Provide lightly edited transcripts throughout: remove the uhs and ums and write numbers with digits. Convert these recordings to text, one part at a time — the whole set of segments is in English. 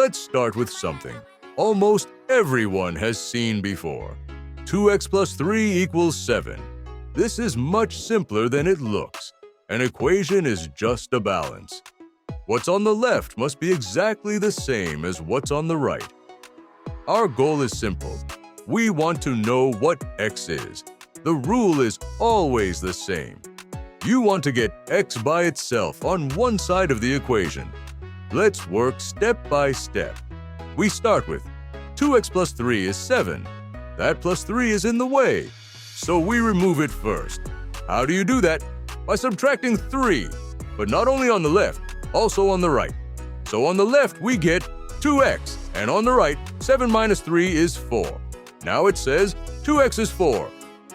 Let's start with something almost everyone has seen before. 2x plus 3 equals 7. This is much simpler than it looks. An equation is just a balance. What's on the left must be exactly the same as what's on the right. Our goal is simple. We want to know what x is. The rule is always the same. You want to get x by itself on one side of the equation. Let's work step by step. We start with 2x plus 3 is 7. That plus 3 is in the way, so we remove it first. How do you do that? By subtracting 3, but not only on the left, also on the right. So on the left we get 2x, and on the right, 7 minus 3 is 4. Now it says 2x is 4.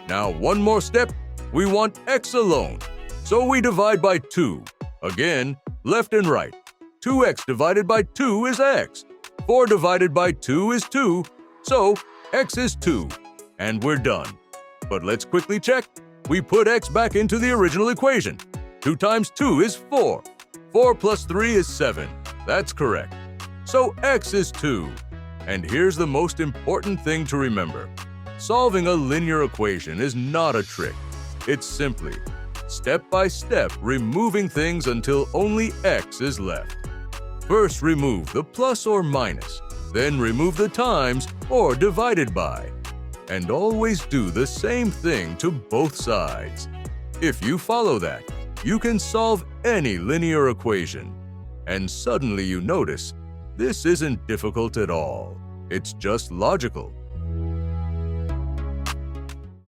Now one more step, we want x alone. So we divide by 2. Again, left and right. 2x divided by 2 is x. 4 divided by 2 is 2, so x is 2. And we're done. But let's quickly check. We put x back into the original equation. 2 times 2 is 4. 4 plus 3 is 7. That's correct. So x is 2. And here's the most important thing to remember. Solving a linear equation is not a trick. It's simply, step by step, removing things until only x is left. First, remove the plus or minus, then remove the times or divided by. And always do the same thing to both sides. If you follow that, you can solve any linear equation. And suddenly you notice, this isn't difficult at all. It's just logical.